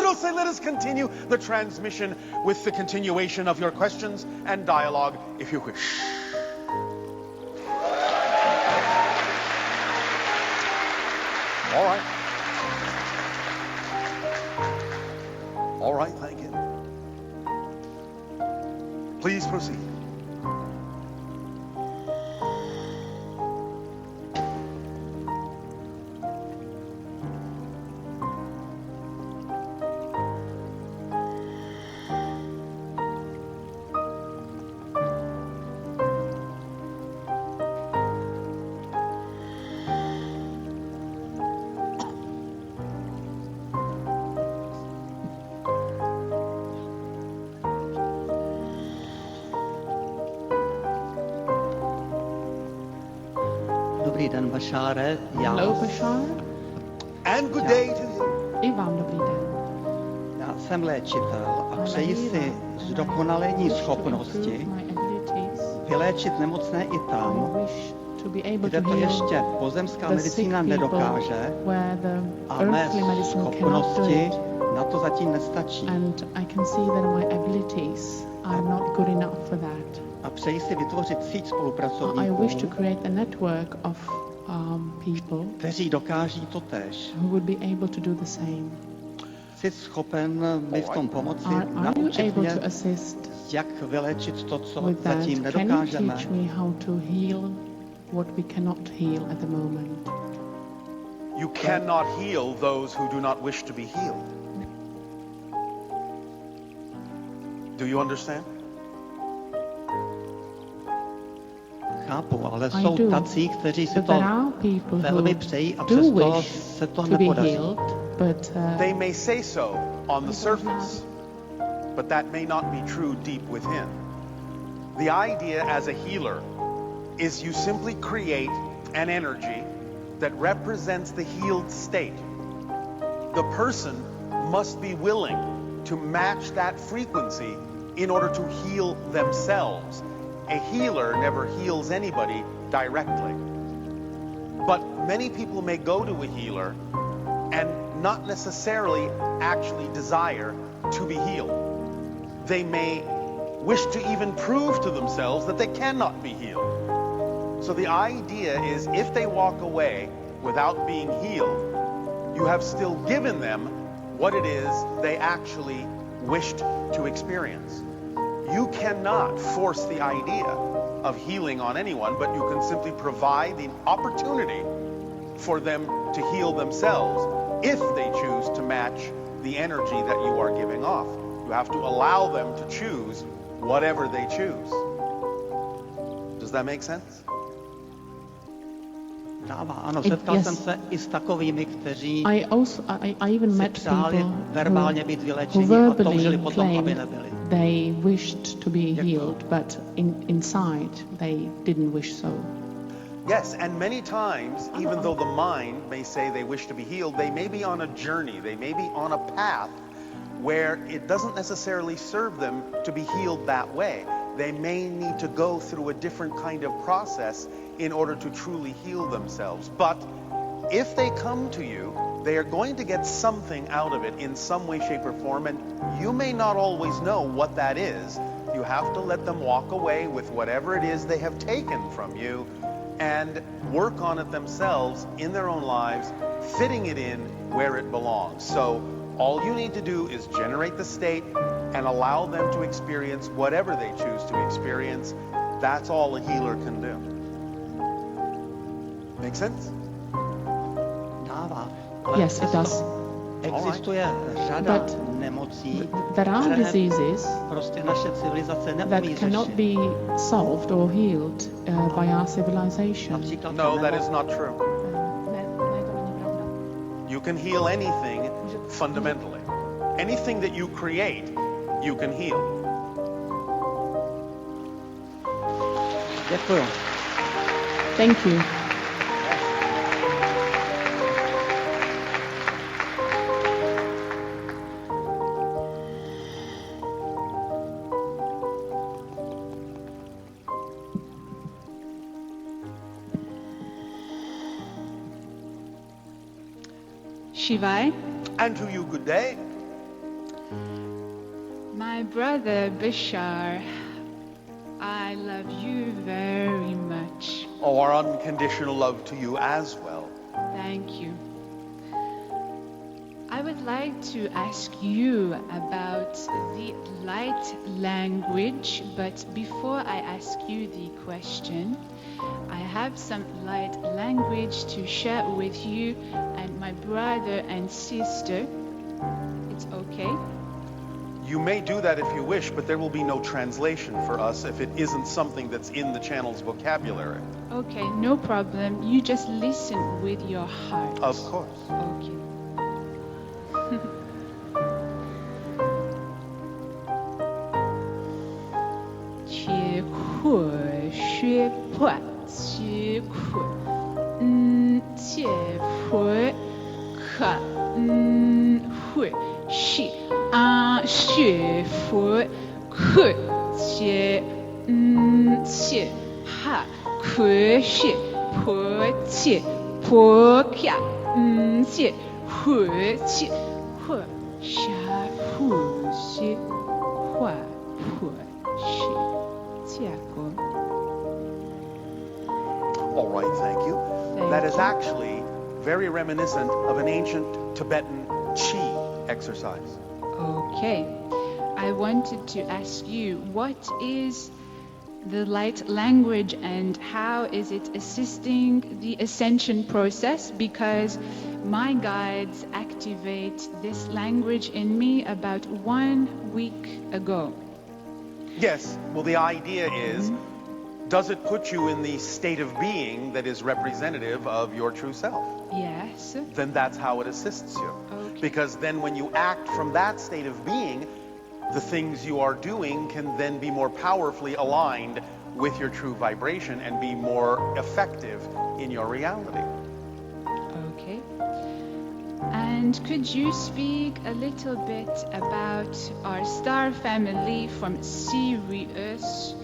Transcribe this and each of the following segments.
will say, let us continue the transmission with the continuation of your questions and dialogue, if you wish. All right. All right, thank you. Please proceed. Dobrý den, Bashare. Hello, Bashar. And good day to you. I vám dobrý den. Já jsem léčitel a přeji si zdokonalení schopnosti vyléčit nemocné i tam, kde to ještě pozemská medicína nedokáže a mé schopnosti na to zatím nestačí. A přeji si vytvořit síť spolupracovníků, kteří dokáží to též. Jsi schopen mi v tom pomoci, naučit mě, jak vyléčit to, co zatím nedokážeme? You cannot heal those who do not wish to be healed. Do you understand? Chápu, ale jsou tací, kteří si to velmi přejí a přesto se to nepodaří. They may say so on the surface, but that may not be true deep within. The idea as a healer is you simply create an energy that represents the healed state. The person must be willing to match that frequency in order to heal themselves. A healer never heals anybody directly. But many people may go to a healer and not necessarily actually desire to be healed. They may wish to even prove to themselves that they cannot be healed. So the idea is if they walk away without being healed, you have still given them what it is they actually wished to experience. You cannot force the idea of healing on anyone, but you can simply provide the opportunity for them to heal themselves if they choose to match the energy that you are giving off. You have to allow them to choose whatever they choose. Does that make sense? Dává, ano, setkal jsem se i s takovými, kteří si přáli verbálně být vyléčení a toužili potom, aby nebyli. They wished to be healed, but inside they didn't wish so. Yes, and many times, even though the mind may say they wish to be healed, they may be on a journey, they may be on a path where it doesn't necessarily serve them to be healed that way. They may need to go through a different kind of process in order to truly heal themselves. But if they come to you, they are going to get something out of it in some way, shape, or form, and you may not always know what that is. You have to let them walk away with whatever it is they have taken from you and work on it themselves in their own lives, fitting it in where it belongs. So all you need to do is generate the state and allow them to experience whatever they choose to experience. That's all a healer can do. Make sense? Dává. Yes, it does. Existuje řada nemocí, there are diseases prostě naše civilizace that neumí cannot řešit. be solved or healed by our civilization. No, that is not true. You can heal anything fundamentally. Anything that you create, you can heal. Děkuju. Thank you. Shivai. And to you, good day. My brother Bashar, I love you very much. Oh, our unconditional love to you as well. Thank you. I would like to ask you about the light language, but before I ask you the question, I have some light language to share with you and my brother and sister. It's okay? You may do that if you wish, but there will be no translation for us if it isn't something that's in the channel's vocabulary. Okay, no problem. You just listen with your heart. Of course. Okay. All right, thank you. That is actually very reminiscent of an ancient Tibetan Qi exercise. Okay. I wanted to ask you, what is the light language and how is it assisting the ascension process? Because my guides activate this language in me about 1 week ago. Yes, well, the idea is, does it put you in the state of being that is representative of your true self? Yes. Then that's how it assists you. Okay. Because then when you act from that state of being, the things you are doing can then be more powerfully aligned with your true vibration and be more effective in your reality. Okay. And could you speak a little bit about our star family from Sirius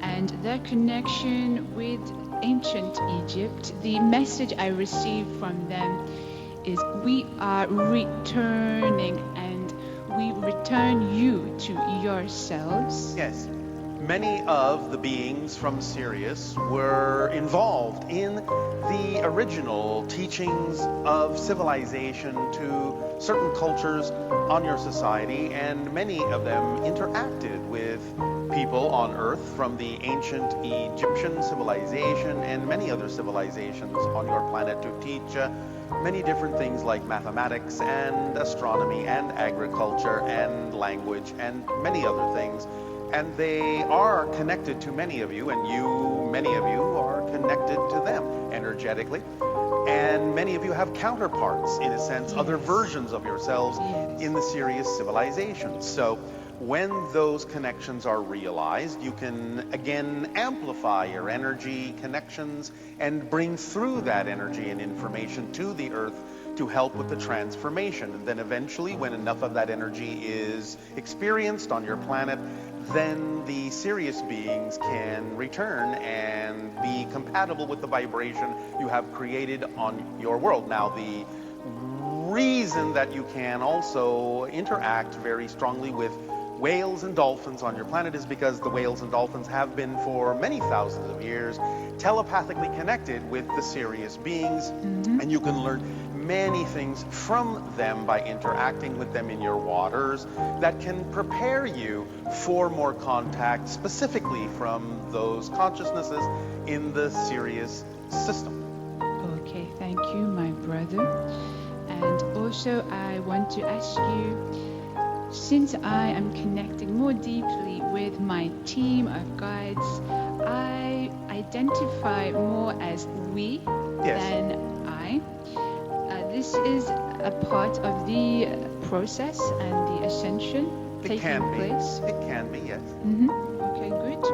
and their connection with ancient Egypt? The message I received from them is we are returning and we return you to yourselves. Yes. Many of the beings from Sirius were involved in the original teachings of civilization to certain cultures on your society, and many of them interacted with people on Earth from the ancient Egyptian civilization and many other civilizations on your planet to teach many different things like mathematics and astronomy and agriculture and language and many other things. And they are connected to many of you, and many of you are connected to them energetically. And many of you have counterparts, in a sense, other versions of yourselves in the Sirius civilization. So when those connections are realized, you can again amplify your energy connections and bring through that energy and information to the Earth to help with the transformation. And then eventually, when enough of that energy is experienced on your planet, then the Sirius beings can return and be compatible with the vibration you have created on your world. Now, the reason that you can also interact very strongly with whales and dolphins on your planet is because the whales and dolphins have been for many thousands of years telepathically connected with the Sirius beings, and you can learn many things from them by interacting with them in your waters that can prepare you for more contact specifically from those consciousnesses in the Sirius system. Okay, thank you, my brother. And also I want to ask you, since I am connecting more deeply with my team of guides, I identify more as we than I. This is a part of the process and the ascension taking place. It can be, yes. Okay, good.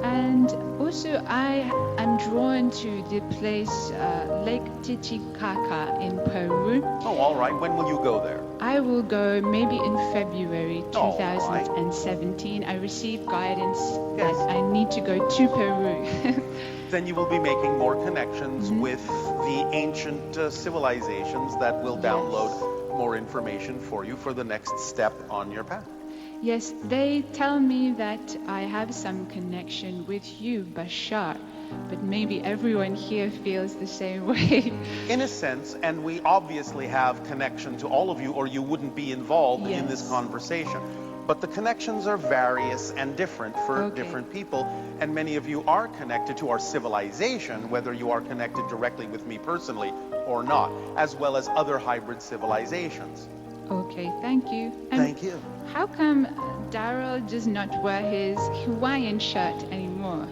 And also I am drawn to the place Lake Titicaca in Peru. Oh, all right. When will you go there? I will go maybe in February 2017. I received guidance that I need to go to Peru. Then you will be making more connections with the ancient civilizations that will download more information for you for the next step on your path. Yes, they tell me that I have some connection with you, Bashar, but maybe everyone here feels the same way. In a sense, and we obviously have connection to all of you, or you wouldn't be involved in this Yes. conversation. But the connections are various and different for Okay. different people, and many of you are connected to our civilization, whether you are connected directly with me personally or not, as well as other hybrid civilizations. Okay, thank you. And Thank you. how come Darryl does not wear his Hawaiian shirt anymore?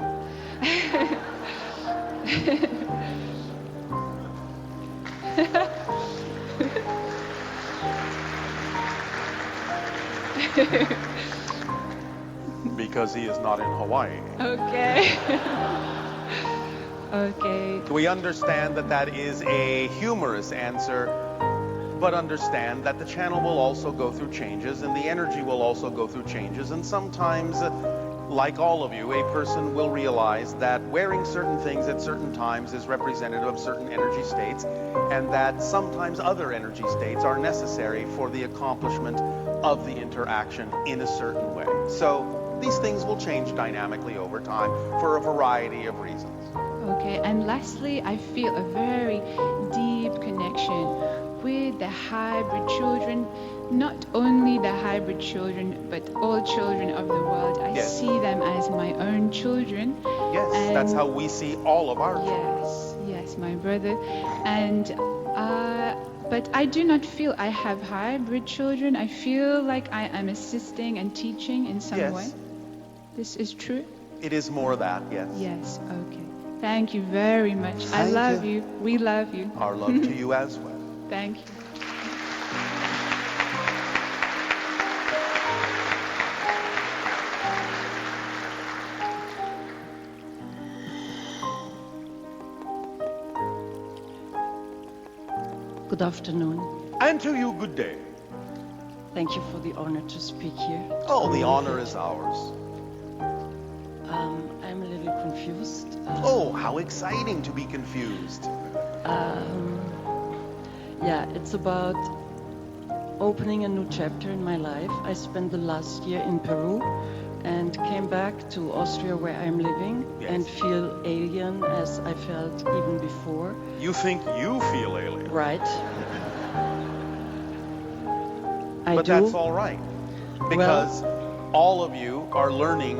Because he is not in Hawaii. Okay. Okay. We understand that that is a humorous answer, but understand that the channel will also go through changes and the energy will also go through changes. And sometimes, like all of you, a person will realize that wearing certain things at certain times is representative of certain energy states, and that sometimes other energy states are necessary for the accomplishment of the interaction in a certain way. So these things will change dynamically over time for a variety of reasons. Okay, and lastly, I feel a very deep connection with the hybrid children. Not only the hybrid children, but all children of the world. I Yes. see them as my own children. Yes, And that's how we see all of our children. yes, my brother. And but I do not feel I have hybrid children. I feel like I am assisting and teaching in some Yes. way. This is true? It is more that, yes. Yes, okay. Thank you very much. I Thank love you. you. We love you. Our love to you as well. Thank you. Good afternoon. And to you, good day. Thank you for the honor to speak here. Oh, the honor is ours. I'm a little confused. Oh, how exciting to be confused. Yeah, it's about opening a new chapter in my life. I spent the last year in Peru and came back to Austria where I'm living Yes. and feel alien as I felt even before. You think you feel alien, Right. I but do. that's all right. Because all of you are learning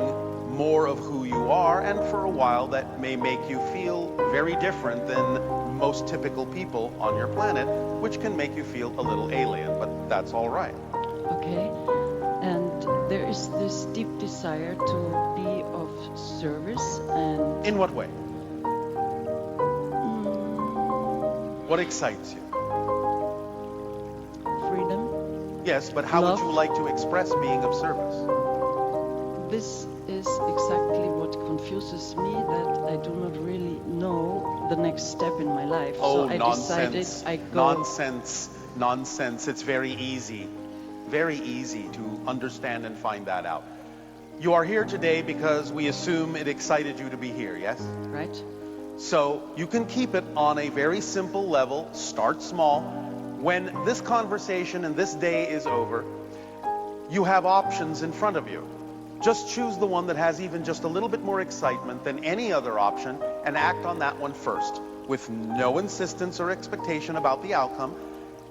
more of who you are, and for a while that may make you feel very different than most typical people on your planet, which can make you feel a little alien, but that's all right. Okay. And there is this deep desire to be of service and In what way? What excites you? freedom. Yes, but how would Love. you like to express being of service? This is exactly what confuses me, that I do not really know the next step in my life. Oh, so I nonsense. decided I go. Nonsense. It's very easy to understand and find that out. You are here today because we assume it excited you to be here, yes? Right? So you can keep it on a very simple level, start small. When this conversation and this day is over, you have options in front of you. Just choose the one that has even just a little bit more excitement than any other option and act on that one first, with no insistence or expectation about the outcome.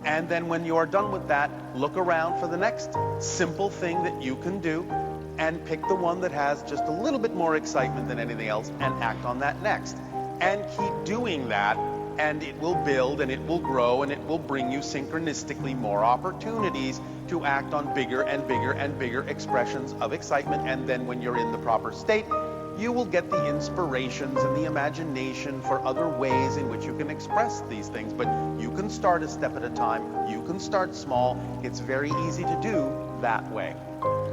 And then when you are done with that, look around for the next simple thing that you can do and pick the one that has just a little bit more excitement than anything else and act on that next. And keep doing that, and it will build and it will grow and it will bring you synchronistically more opportunities to act on bigger and bigger and bigger expressions of excitement. And then when you're in the proper state, you will get the inspirations and the imagination for other ways in which you can express these things. But you can start a step at a time. You can start small. It's very easy to do that way.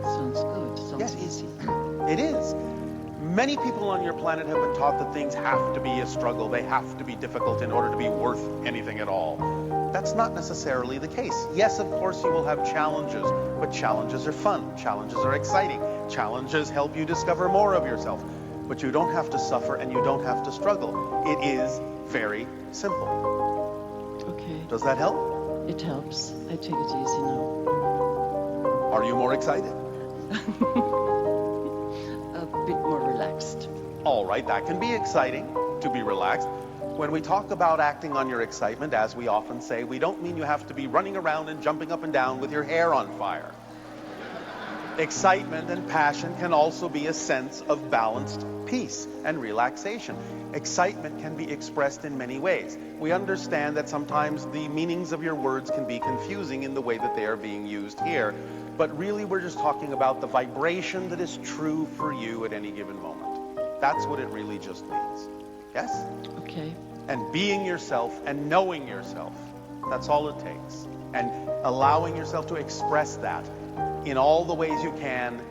Sounds good. Sounds Yes. easy. It is. Many people on your planet have been taught that things have to be a struggle. They have to be difficult in order to be worth anything at all. That's not necessarily the case. Yes, of course, you will have challenges, but challenges are fun. Challenges are exciting. Challenges help you discover more of yourself. But you don't have to suffer and you don't have to struggle. It is very simple. Okay. Does that help? It helps. I take it easy now. Are you more excited? A bit more relaxed. All right, that can be exciting, to be relaxed. When we talk about acting on your excitement, as we often say, we don't mean you have to be running around and jumping up and down with your hair on fire. Excitement and passion can also be a sense of balanced peace and relaxation. Excitement can be expressed in many ways. We understand that sometimes the meanings of your words can be confusing in the way that they are being used here, but really we're just talking about the vibration that is true for you at any given moment. That's what it really just means. Yes? Okay. And being yourself and knowing yourself. That's all it takes. And allowing yourself to express that in all the ways you can.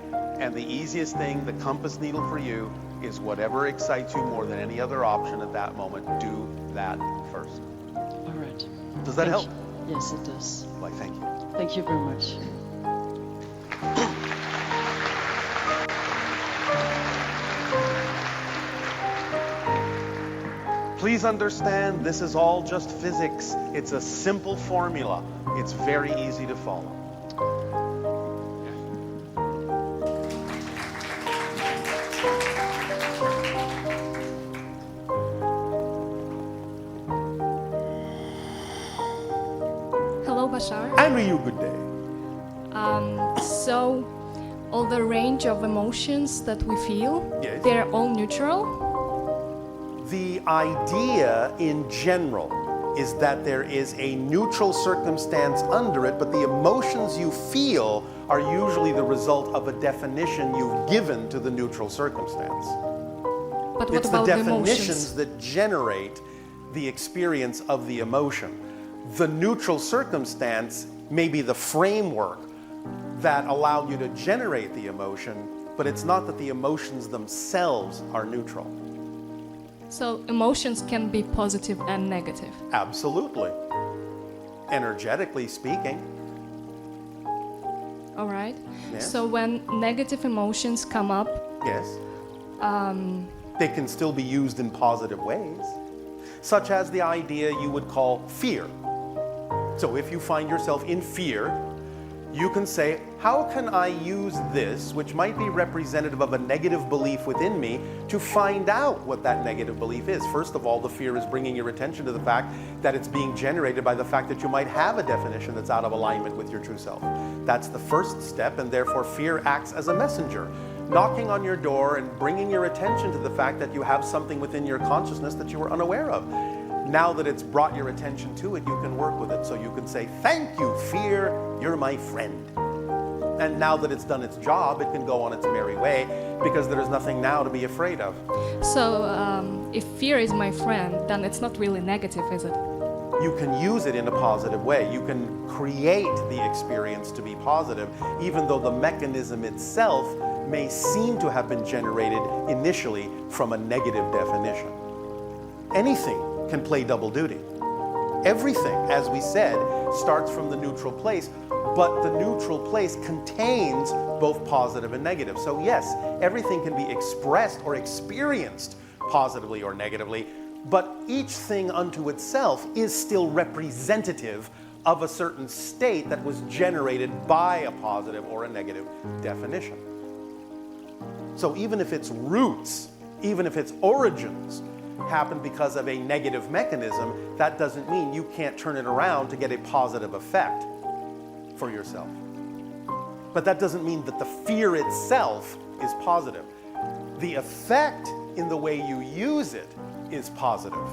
And the easiest thing, the compass needle for you, is whatever excites you more than any other option at that moment. Do that first. All right. Does that help? Yes, it does. Why, thank you. Thank you very much. Please understand, this is all just physics. It's a simple formula. It's very easy to follow. Hello, Bashar. And to you, good day. So, all the range of emotions that we feel, Yes. they're all neutral? The idea in general is that there is a neutral circumstance under it, but the emotions you feel are usually the result of a definition you've given to the neutral circumstance. But what It's the about the definitions emotions? that generate the experience of the emotion. The neutral circumstance may be the framework that allowed you to generate the emotion, but it's not that the emotions themselves are neutral. So, emotions can be positive and negative. Absolutely. Energetically speaking. All right? Yes. So, when negative emotions come up, Yes. They can still be used in positive ways, such as the idea you would call fear. So if you find yourself in fear, you can say, how can I use this, which might be representative of a negative belief within me, to find out what that negative belief is? First of all, the fear is bringing your attention to the fact that it's being generated by the fact that you might have a definition that's out of alignment with your true self. That's the first step, and therefore fear acts as a messenger, knocking on your door and bringing your attention to the fact that you have something within your consciousness that you were unaware of. Now that it's brought your attention to it, you can work with it. So you can say, thank you, fear, you're my friend. And now that it's done its job, it can go on its merry way, because there is nothing now to be afraid of. so if fear is my friend, then it's not really negative, is it? You can use it in a positive way. You can create the experience to be positive, even though the mechanism itself may seem to have been generated initially from a negative definition. Anything can play double duty. Everything, as we said, starts from the neutral place, but the neutral place contains both positive and negative. So yes, everything can be expressed or experienced positively or negatively, but each thing unto itself is still representative of a certain state that was generated by a positive or a negative definition. So even if its roots, even if its origins happen because of a negative mechanism, that doesn't mean you can't turn it around to get a positive effect for yourself. But that doesn't mean that the fear itself is positive. The effect in the way you use it is positive.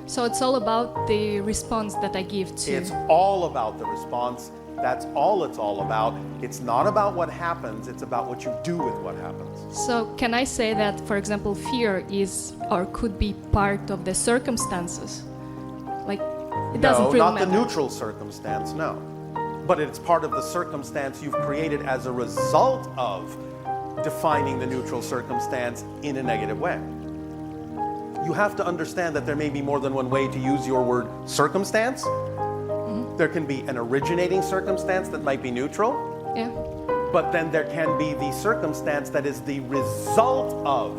So, it's all about the response that I give to. It's all about the response. That's all it's all about. It's not about what happens, it's about what you do with what happens. So, can I say that, for example, fear is or could be part of the circumstances? Like, it doesn't really not matter. the neutral circumstance, no. But it's part of the circumstance you've created as a result of defining the neutral circumstance in a negative way. You have to understand that there may be more than one way to use your word circumstance. There can be an originating circumstance that might be neutral. Yeah. But then there can be the circumstance that is the result of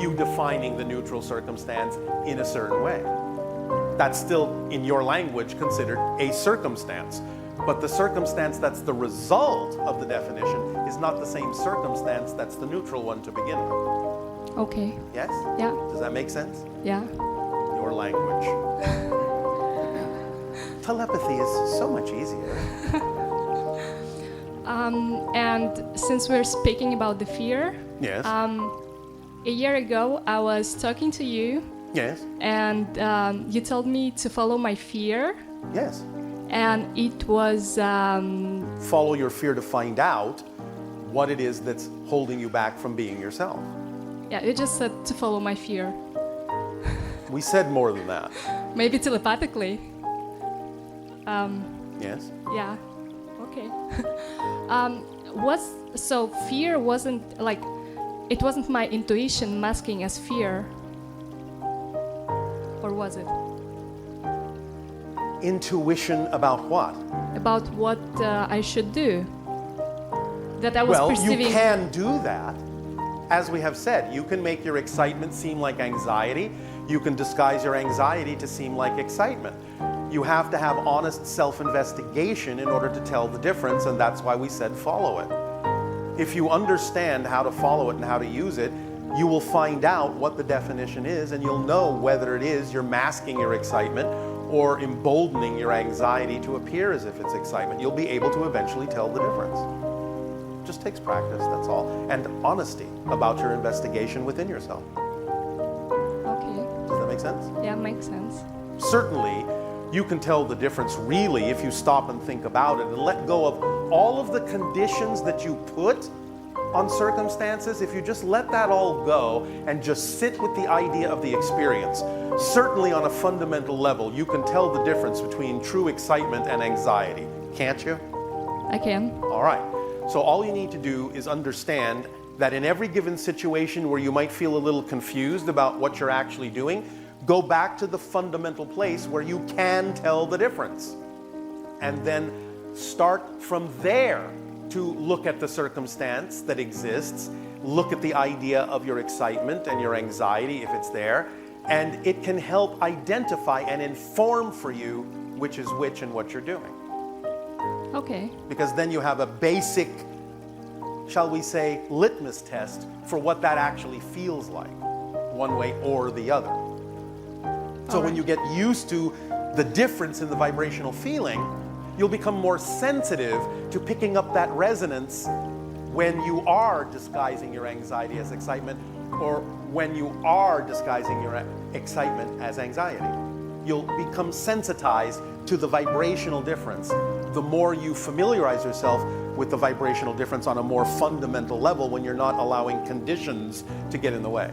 you defining the neutral circumstance in a certain way. that's still, in your language, considered a circumstance. But the circumstance that's the result of the definition is not the same circumstance that's the neutral one to begin with. Okay. Yes? Yeah. Does that make sense? Yeah. Your language. Telepathy is so much easier. And since we're speaking about the fear, Yes. A year ago I was talking to you, Yes. and you told me to follow my fear, Yes. and it was Follow your fear to find out what it is that's holding you back from being yourself. yeah, you just said to follow my fear, We said more than that. maybe telepathically. Yes. Yeah. Okay. So fear wasn't like, it wasn't my intuition masking as fear, or was it? Intuition about what? About what I should do. That I was Well, perceiving. you can do that. As we have said, you can make your excitement seem like anxiety. You can disguise your anxiety to seem like excitement. You have to have honest self-investigation in order to tell the difference, and that's why we said follow it. If you understand how to follow it and how to use it, you will find out what the definition is, and you'll know whether it is you're masking your excitement or emboldening your anxiety to appear as if it's excitement. You'll be able to eventually tell the difference. It just takes practice, that's all. And honesty about your investigation within yourself. Okay. Does that make sense? Yeah, makes sense. Certainly, you can tell the difference really if you stop and think about it and let go of all of the conditions that you put on circumstances. If you just let that all go and just sit with the idea of the experience, certainly on a fundamental level, you can tell the difference between true excitement and anxiety. Can't you? I can. All right. So all you need to do is understand that in every given situation where you might feel a little confused about what you're actually doing, go back to the fundamental place where you can tell the difference. And then start from there to look at the circumstance that exists, look at the idea of your excitement and your anxiety if it's there, and it can help identify and inform for you which is which and what you're doing. Okay. Because then you have a basic, shall we say, litmus test for what that actually feels like, one way or the other. So when you get used to the difference in the vibrational feeling, you'll become more sensitive to picking up that resonance when you are disguising your anxiety as excitement, or when you are disguising your excitement as anxiety. You'll become sensitized to the vibrational difference the more you familiarize yourself with the vibrational difference on a more fundamental level when you're not allowing conditions to get in the way.